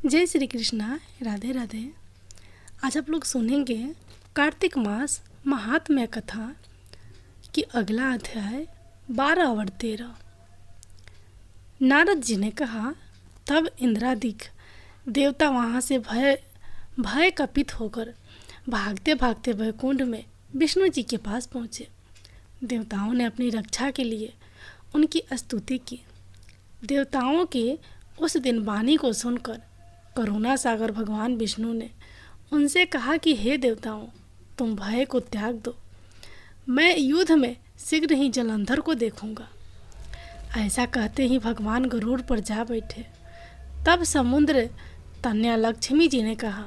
जय श्री कृष्णा, राधे राधे। आज आप लोग सुनेंगे कार्तिक मास महात्म्य कथा की अगला अध्याय 12 और 13। नारद जी ने कहा, तब इंद्रादिक देवता वहाँ से भय कपित होकर भागते भागते वैकुंठ में विष्णु जी के पास पहुँचे। देवताओं ने अपनी रक्षा के लिए उनकी स्तुति की। देवताओं के उस दिन वाणी को सुनकर करुणा सागर भगवान विष्णु ने उनसे कहा कि हे देवताओं, तुम भय को त्याग दो, मैं युद्ध में शीघ्र ही जलंधर को देखूंगा। ऐसा कहते ही भगवान गरुड़ पर जा बैठे। तब समुद्र तन्या लक्ष्मी जी ने कहा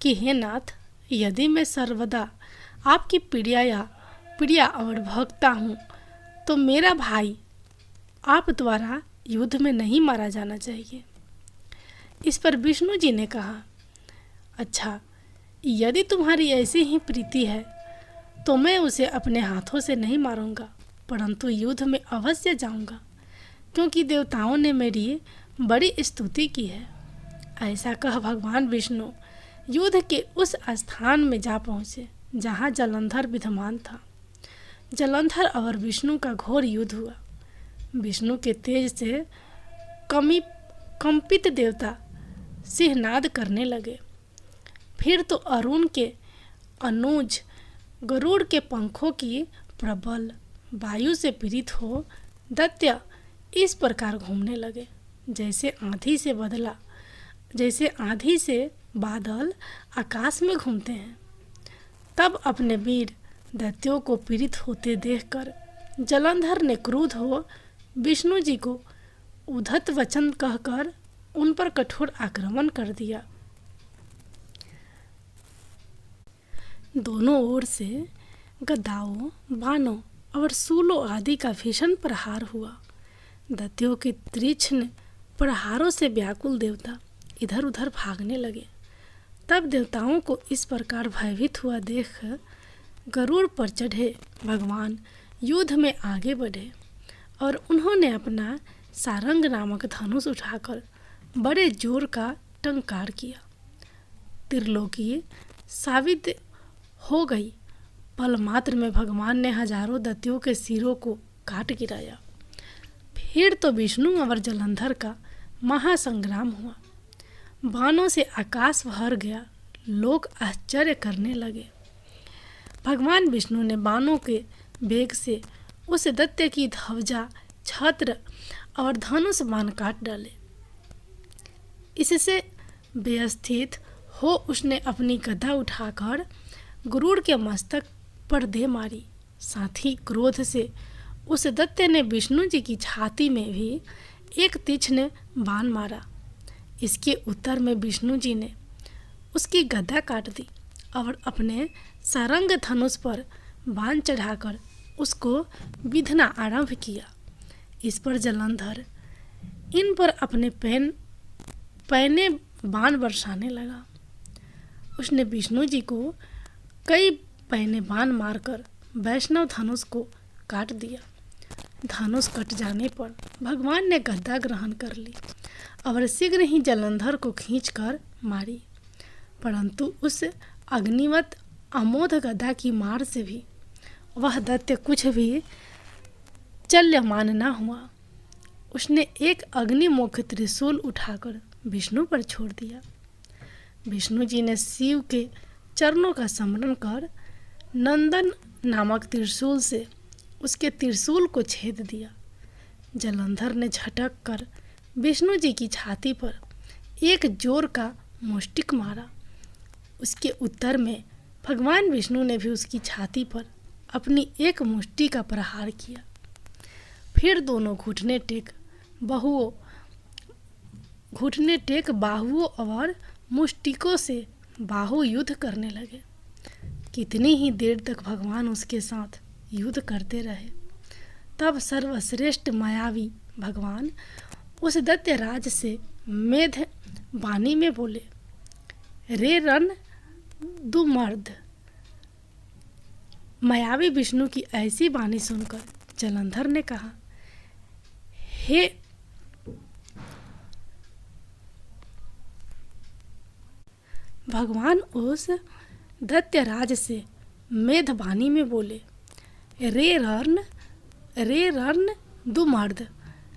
कि हे नाथ, यदि मैं सर्वदा आपकी प्रिया और भक्ता हूँ तो मेरा भाई आप द्वारा युद्ध में नहीं मारा जाना चाहिए। इस पर विष्णु जी ने कहा, अच्छा, यदि तुम्हारी ऐसी ही प्रीति है तो मैं उसे अपने हाथों से नहीं मारूंगा, परंतु युद्ध में अवश्य जाऊंगा, क्योंकि देवताओं ने मेरी बड़ी स्तुति की है। ऐसा कह भगवान विष्णु युद्ध के उस स्थान में जा पहुँचे जहाँ जलंधर विद्यमान था। जलंधर और विष्णु का घोर युद्ध हुआ। विष्णु के तेज से कंपित देवता सिंहनाद करने लगे। फिर तो अरुण के अनुज गरुड़ के पंखों की प्रबल वायु से पीड़ित हो दैत्य इस प्रकार घूमने लगे जैसे आंधी से बादल आकाश में घूमते हैं। तब अपने वीर दैत्यों को पीड़ित होते देखकर जलंधर ने क्रुद्ध हो विष्णु जी को उद्धत वचन कहकर उन पर कठोर आक्रमण कर दिया। दोनों ओर से गदाओं, बाणों और शूलों आदि का भीषण प्रहार हुआ। दैत्यों के तीक्ष्ण प्रहारों से व्याकुल देवता इधर उधर भागने लगे। तब देवताओं को इस प्रकार भयभीत हुआ देख गरुड़ पर चढ़े भगवान युद्ध में आगे बढ़े और उन्होंने अपना सारंग नामक धनुष उठाकर बड़े जोर का टंकार किया। त्रिलोकी साबित हो गई। पल मात्र में भगवान ने हजारों दैत्यों के सिरों को काट गिराया। फिर तो विष्णु और जलंधर का महासंग्राम हुआ। बाणों से आकाश भर गया। लोग आश्चर्य करने लगे। भगवान विष्णु ने बाणों के वेग से उस दैत्य की ध्वजा, छत्र और धनुष बाण काट डाले। इससे व्यवस्थित हो उसने अपनी गदा उठाकर गरुड़ के मस्तक पर दे मारी। साथ ही क्रोध से उस दैत्य ने विष्णु जी की छाती में भी एक तीक्ष्ण बाण मारा। इसके उत्तर में विष्णु जी ने उसकी गदा काट दी और अपने सारंग धनुष पर बाण चढ़ाकर उसको विंधना आरंभ किया। इस पर जलंधर इन पर अपने पैने बाण बरसाने लगा। उसने विष्णु जी को कई पैने बाण मारकर वैष्णव धनुष को काट दिया। धनुष कट जाने पर भगवान ने गदा ग्रहण कर ली और शीघ्र ही जलंधर को खींचकर मारी, परंतु उस अग्निवत अमोघ गदा की मार से भी वह दैत्य कुछ भी चल्यमान न हुआ। उसने एक अग्निमुख त्रिशूल उठाकर विष्णु पर छोड़ दिया। विष्णु जी ने शिव के चरणों का स्मरण कर नंदन नामक त्रिशूल से उसके त्रिशूल को छेद दिया। जलंधर ने झटक कर विष्णु जी की छाती पर एक जोर का मुष्टिक मारा। उसके उत्तर में भगवान विष्णु ने भी उसकी छाती पर अपनी एक मुष्टि का प्रहार किया। फिर दोनों घुटने टेक बाहुओं और मुष्टिकों से बाहु युद्ध करने लगे। कितनी ही देर तक भगवान उसके साथ युद्ध करते रहे। तब सर्वश्रेष्ठ मायावी भगवान उस दैत्यराज से मेध वाणी में बोले, रे रण दुमर्द। मायावी विष्णु की ऐसी वाणी सुनकर जलंधर ने कहा, हे भगवान उस दैत्यराज से मेधवाणी में बोले, रे रर्ण दुमर्द,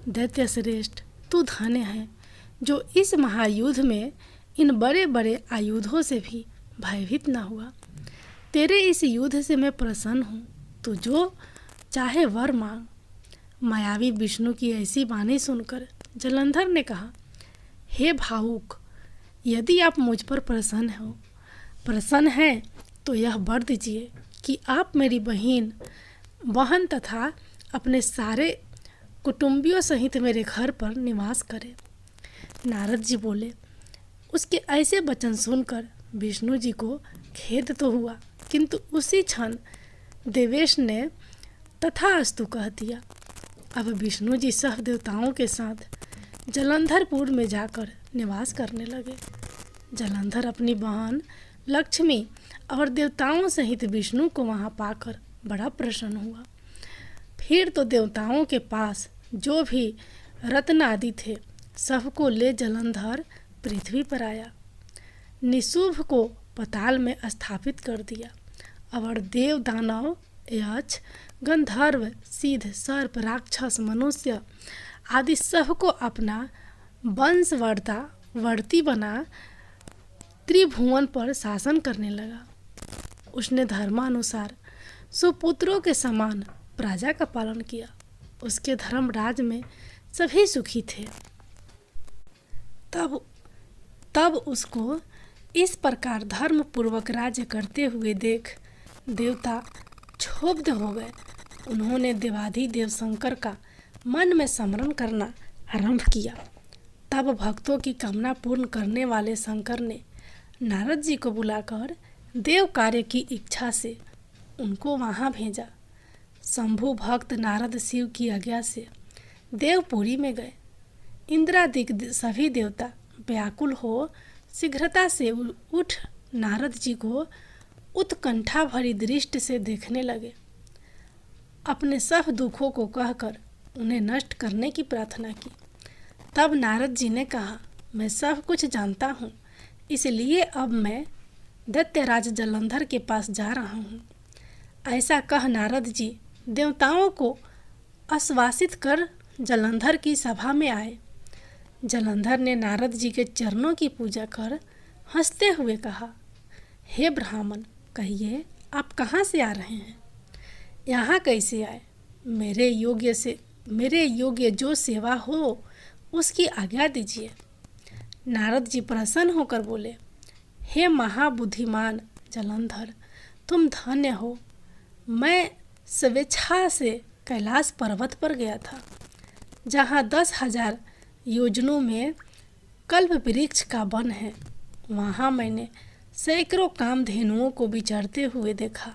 दैत्य श्रेष्ठ, तू धन्य है जो इस महायुद्ध में इन बड़े बड़े आयुधों से भी भयभीत न हुआ। तेरे इस युद्ध से मैं प्रसन्न हूँ, तू जो चाहे वर मांग। मायावी विष्णु की ऐसी वाणी सुनकर जलंधर ने कहा, हे भावुक, यदि आप मुझ पर प्रसन्न हैं तो यह वर दीजिए कि आप मेरी बहन तथा अपने सारे कुटुंबियों सहित मेरे घर पर निवास करें। नारद जी बोले। उसके ऐसे वचन सुनकर विष्णु जी को खेद तो हुआ, किंतु उसी क्षण देवेश ने तथास्तु कह दिया। अब विष्णु जी सब देवताओं के साथ जलंधरपुर में जाकर निवास करने लगे। जलंधर अपनी बहन लक्ष्मी और देवताओं सहित विष्णु को वहां पाकर बड़ा प्रसन्न हुआ। फिर तो देवताओं के पास जो भी रत्न आदि थे सबको ले जलंधर पृथ्वी पर आया। निशुभ को पाताल में स्थापित कर दिया और देव, दानव, यक्ष, गंधर्व, सिद्ध, सर्प, राक्षस, मनुष्य आदि सबको अपना वंशवर्ती बना त्रिभुवन पर शासन करने लगा। उसने धर्मानुसार सुपुत्रों के समान प्रजा का पालन किया। उसके धर्मराज में सभी सुखी थे। तब उसको इस प्रकार धर्म पूर्वक राज्य करते हुए देख देवता क्षुब्ध हो गए। उन्होंने देवाधिदेव शंकर का मन में स्मरण करना आरंभ किया। तब भक्तों की कामना पूर्ण करने वाले शंकर ने नारद जी को बुलाकर देव कार्य की इच्छा से उनको वहां भेजा। शंभु भक्त नारद शिव की आज्ञा से देवपुरी में गए। इंद्रादि सभी देवता व्याकुल हो शीघ्रता से उठ नारद जी को उत्कंठा भरी दृष्टि से देखने लगे। अपने सब दुखों को कहकर उन्हें नष्ट करने की प्रार्थना की। तब नारद जी ने कहा, मैं सब कुछ जानता हूँ, इसलिए अब मैं दैत्यराज जलंधर के पास जा रहा हूँ। ऐसा कह नारद जी देवताओं को आश्वासित कर जलंधर की सभा में आए। जलंधर ने नारद जी के चरणों की पूजा कर हंसते हुए कहा, हे ब्राह्मण, कहिए आप कहाँ से आ रहे हैं? यहाँ कैसे आए? मेरे योग्य जो सेवा हो उसकी आज्ञा दीजिए। नारद जी प्रसन्न होकर बोले, हे महाबुद्धिमान जलंधर, तुम धन्य हो। मैं स्वेच्छा से कैलाश पर्वत पर गया था, जहाँ 10,000 योजनों में कल्प वृक्ष का वन है। वहाँ मैंने सैकड़ों कामधेनुओं को विचरते हुए देखा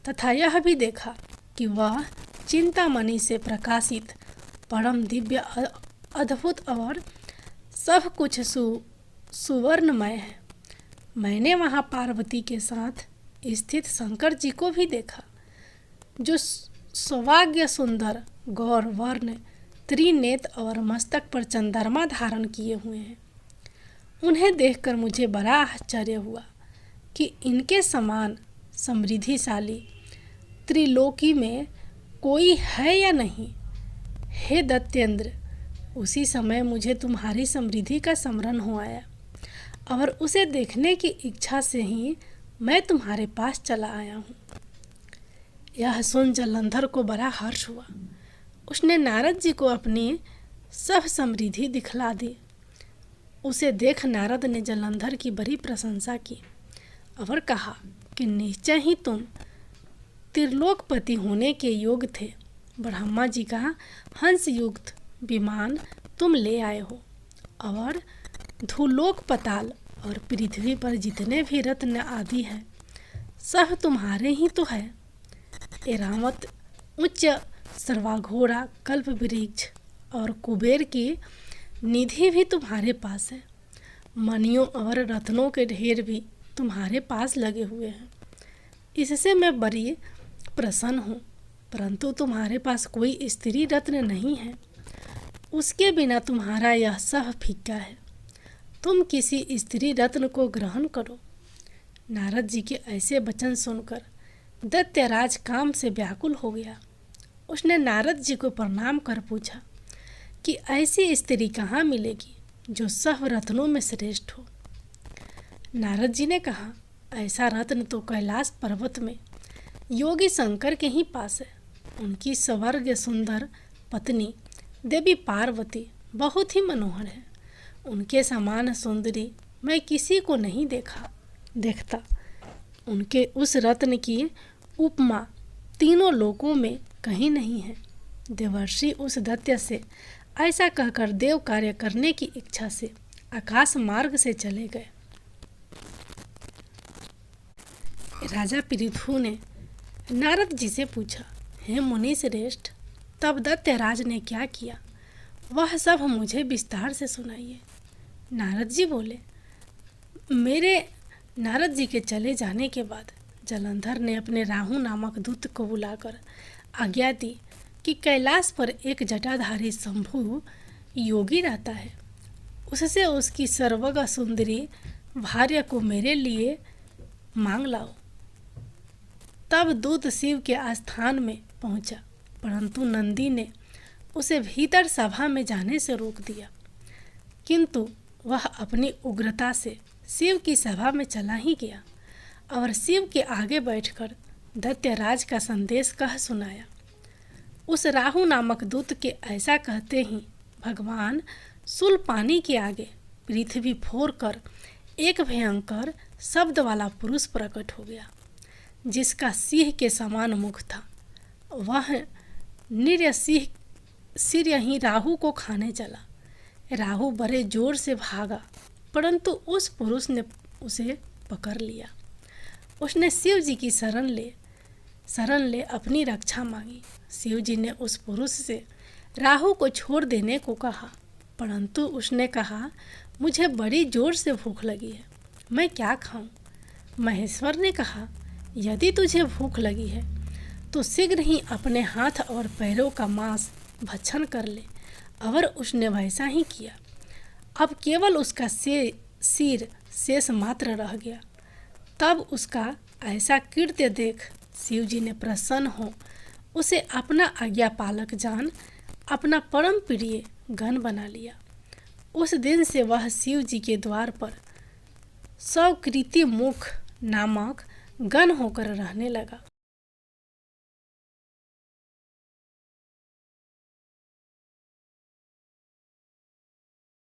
तथा यह भी देखा कि वह चिंतामणि से प्रकाशित परम दिव्य, अद्भुत और सब कुछ सुवर्णमय है। मैंने वहाँ पार्वती के साथ स्थित शंकर जी को भी देखा, जो सौभाग्य सुंदर गौर वर्ण त्रिनेत्र और मस्तक पर चंद्रमा धारण किए हुए हैं। उन्हें देखकर मुझे बड़ा आश्चर्य हुआ कि इनके समान समृद्धिशाली त्रिलोकी में कोई है या नहीं। हे दैत्येंद्र, उसी समय मुझे तुम्हारी समृद्धि का स्मरण हो आया और उसे देखने की इच्छा से ही मैं तुम्हारे पास चला आया हूँ। यह सुन जलंधर को बड़ा हर्ष हुआ। उसने नारद जी को अपनी सब समृद्धि दिखला दी। उसे देख नारद ने जलंधर की बड़ी प्रशंसा की और कहा कि निश्चय ही तुम त्रिलोकपति होने के योग्य थे। ब्रह्मा जी का हंस युक्त विमान तुम ले आए हो और धूलोक, पताल और पृथ्वी पर जितने भी रत्न आदि हैं सब तुम्हारे ही तो है। एरावत, उच्च सर्वाघोड़ा, कल्प वृक्ष और कुबेर की निधि भी तुम्हारे पास है। मणियों और रत्नों के ढेर भी तुम्हारे पास लगे हुए हैं। इससे मैं बड़ी प्रसन्न हूँ, परंतु तुम्हारे पास कोई स्त्री रत्न नहीं है। उसके बिना तुम्हारा यह सब फीका है। तुम किसी स्त्री रत्न को ग्रहण करो। नारद जी के ऐसे वचन सुनकर दैत्यराज काम से व्याकुल हो गया। उसने नारद जी को प्रणाम कर पूछा कि ऐसी स्त्री कहाँ मिलेगी जो सब रत्नों में श्रेष्ठ हो। नारद जी ने कहा, ऐसा रत्न तो कैलाश पर्वत में योगी शंकर के ही पास है। उनकी स्वर्ग सुंदर पत्नी देवी पार्वती बहुत ही मनोहर है। उनके समान सुंदरी मैं किसी को नहीं देखता। उनके उस रत्न की उपमा तीनों लोकों में कहीं नहीं है। देवर्षि उस दैत्य से ऐसा कहकर देव कार्य करने की इच्छा से आकाश मार्ग से चले गए। राजा पृथु ने नारद जी से पूछा, हे मुनि श्रेष्ठ, तब दैत्यराज ने क्या किया, वह सब मुझे विस्तार से सुनाइए। नारद जी बोले, नारद जी के चले जाने के बाद जलंधर ने अपने राहु नामक दूत को बुलाकर आज्ञा दी कि कैलाश पर एक जटाधारी शंभु योगी रहता है, उससे उसकी सर्वगा सुंदरी भार्या को मेरे लिए मांग लाओ। तब दूत शिव के आस्थान में पहुंचा, परंतु नंदी ने उसे भीतर सभा में जाने से रोक दिया। किंतु वह अपनी उग्रता से शिव की सभा में चला ही गया और शिव के आगे बैठकर दैत्यराज का संदेश कह सुनाया। उस राहु नामक दूत के ऐसा कहते ही भगवान शूल पानी के आगे पृथ्वी फोड़ कर एक भयंकर शब्द वाला पुरुष प्रकट हो गया, जिसका सिंह के समान मुख था। वह निर्य सिर ही राहु को खाने चला। राहु बड़े जोर से भागा, परंतु उस पुरुष ने उसे पकड़ लिया। उसने शिव जी की शरण ले अपनी रक्षा मांगी। शिव जी ने उस पुरुष से राहु को छोड़ देने को कहा, परंतु उसने कहा, मुझे बड़ी जोर से भूख लगी है, मैं क्या खाऊं? महेश्वर ने कहा, यदि तुझे भूख लगी है तो शीघ्र ही अपने हाथ और पैरों का मांस भक्षण कर ले। और उसने वैसा ही किया। अब केवल उसका सिर शेष मात्र रह गया। तब उसका ऐसा कृत्य देख शिव जी ने प्रसन्न हो उसे अपना आज्ञा पालक जान अपना परम प्रिय गण बना लिया। उस दिन से वह शिव जी के द्वार पर सौकृति मुख नामक गण होकर रहने लगा।